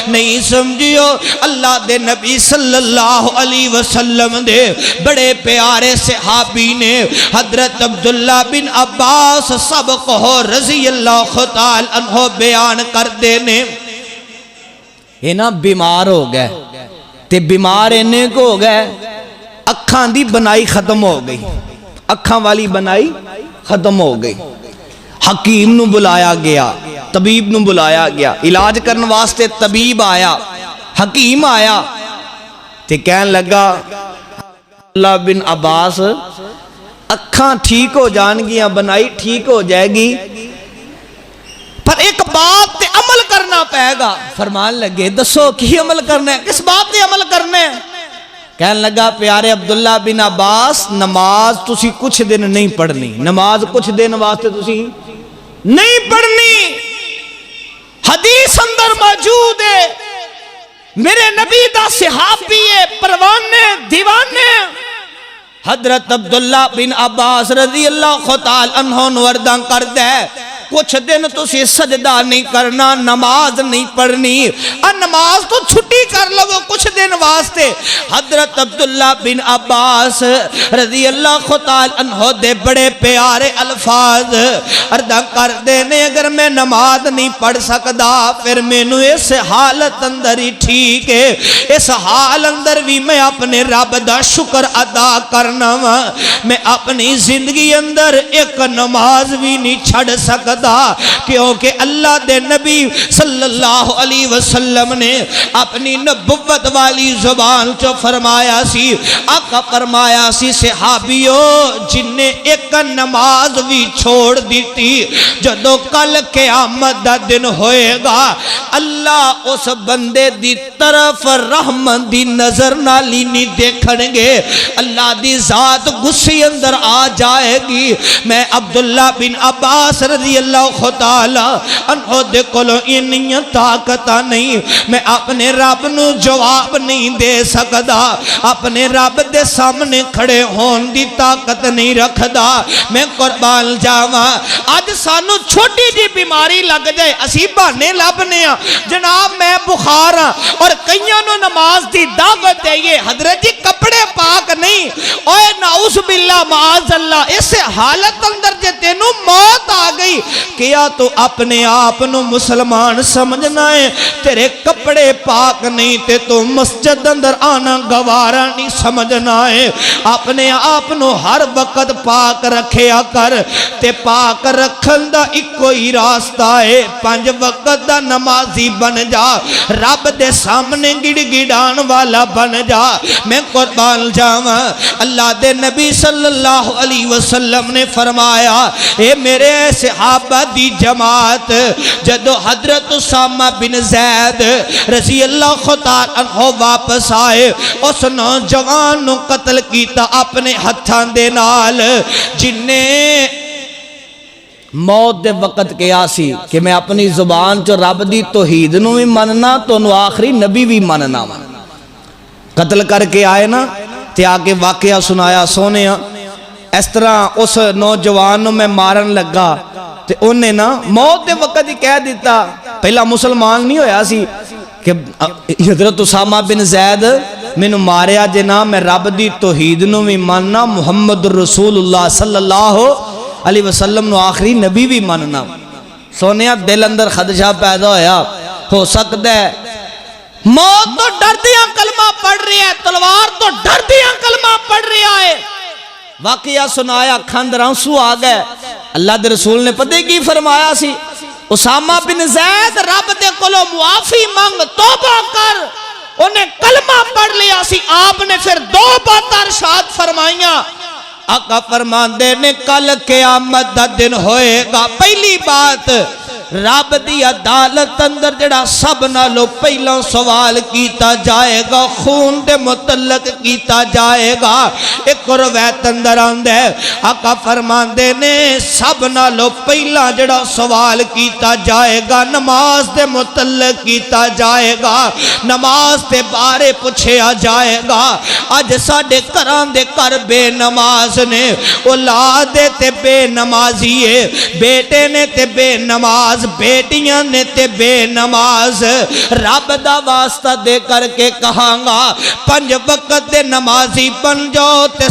نہیں سمجھیو اللہ دے نبی صلی اللہ علیہ وسلم دے بڑے پیارے صحابی نے حضرت عبداللہ بن عباس سبقہ رضی اللہ تعالی عنہ بیان کر دینے یہ نا بیمار ہو گئے تے بیمار انہیں کو ہو گئے اکھاں دی بنائی ختم ہو گئی اکھاں والی بنائی ختم ہو گئی حکیم نو بلایا گیا طبیب نو بلایا گیا علاج کرنے واسطے طبیب آیا حکیم آیا تے کہن لگا اللہ بن عباس اکھاں ٹھیک ہو جان گیا بنائی ٹھیک ہو جائے گی پر ایک بات تے عمل کرنا پائے گا فرمان لگے دسو کی عمل کرنا ہے کس بات تے عمل کرنا ہے کہن لگا پیارے عبداللہ بن عباس نماز تسی کچھ دن نہیں پڑھنی نماز کچھ دن واسطے تسی نہیں پڑھنی حدیث اندر موجود ہے میرے نبی دا صحابی ہے پروانے دیوانے حضرت عبداللہ بن عباس رضی اللہ تعالی عنہ نوردہ کر دے کچھ دن تو سے سجدہ نہیں کرنا نماز نہیں پڑھنی نماز تو چھٹی کر لو کچھ دن واسطے حضرت عبداللہ بن عباس رضی اللہ تعالی عنہ دے بڑے پیارے الفاظ اردہ کر دینے اگر میں نماز نہیں پڑھ سکدا پھر میں نو اس حالت اندر ہی ٹھیک ہے اس حال اندر بھی میں اپنے رب دا شکر ادا کرنا میں اپنی زندگی اندر ایک نماز بھی نہیں چھڑ سکدا کیونکہ اللہ دے نبی صلی اللہ علیہ وسلم نے اپنی نبوت والی زبان چو فرمایا سی آقا فرمایا سی صحابیو جن نے ایک نماز بھی چھوڑ دیتی جدو کل قیامت دا دن ہوئے گا اللہ اس بندے دی طرف رحمت دی نظر نالی نہیں دیکھن گے اللہ دی ذات غصے اندر آ جائے گی میں عبداللہ بن عباس رضی اللہ تعالی عنہ دے کولو انہی طاقتہ نہیں میں اپنے رب نو جواب نہیں دے سکدا اپنے رب دے سامنے کھڑے ہون دی طاقت نہیں رکھدا میں قربان جاواں آج سانو چھوٹی جی بیماری لگ جائے اسی بہانے لبنے جناب میں بخار اور کئیوں نو نماز دی دعوت دئیے حضرت جی کپڑے پاک نہیں اوے نعوذ باللہ معاذ اللہ اس حالت اندر جے تینوں موت آ گئی کیا تو اپنے آپنو مسلمان سمجھنا ہے تیرے کپڑے پاک نہیں تے تو مسجد اندر آنا گوارا نہیں سمجھنا ہے اپنے آپنو ہر وقت پاک رکھیا کر تے پاک رکھن دا ایک کوئی راستہ ہے 5 وقت دا نمازی بن جا رب دے سامنے گڑ گڑان والا بن جا میں قربان جاواں اللہ دے نبی صلی اللہ علیہ وسلم نے فرمایا اے میرے صحابہ دی جماعت جدو حضرت اسامہ بن زید رضی اللہ تعالی عنہ واپس آئے اس نوجوان نو قتل کیتا اپنے ہتھاں دے نال جن نے موت دے وقت کیا سی کہ میں اپنی زبان چو رب دی توحید نو بھی مننا تو نو آخری نبی بھی مننا قتل کر کے آئے نا تے آگے واقعہ سنایا سونے اس طرح اس نوجوان نو میں مارن لگا تے انہیں نا موت دے وقت ہی کہہ دیتا پہلا مسلمان نہیں ہویا سی کہ حضرت اسامہ بن زید میں نو ماریا جنا میں رب دی توحید نو بھی ماننا محمد رسول اللہ صلی اللہ علیہ وسلم نو آخری نبی بھی ماننا سونیا دل اندر خدشہ پیدا ہویا ہو سکتا ہے موت تو ڈر دیا کلمہ پڑھ رہی ہے تلوار تو ڈر دیا کلمہ پڑھ رہا ہے واقعہ سنایا کھاندر آنسو آ گئے اللہ دے رسول نے پتہ کی فرمایا سی اسامہ بن زید رب دے کولو معافی مانگ توبہ کر انہیں کلمہ پڑھ لیا سی آپ نے پھر 2 باتیں ارشاد فرمائیاں آقا فرمان دے نے کل قیامت دا دن ہوئے گا پہلی بات رب دی عدالت اندر جڑا سب نالو پہلا سوال کیتا جائے گا خون دے متعلق کیتا جائے گا ایک روایت اندر آندے آقا فرماندے نے سب نالو پہلا جڑا سوال کیتا جائے گا نماز دے متعلق کیتا جائے گا نماز دے بارے پوچھیا جائے گا آج ساڑے کران دے کر بے نماز نے اولاد تے بے نمازی ہے بیٹے نے تے بے نماز نماز بیٹیاں نے تے بے نماز رب دا واسطہ دے کر کے کہاں گا 5 وقت دے نمازی بن جاؤ تے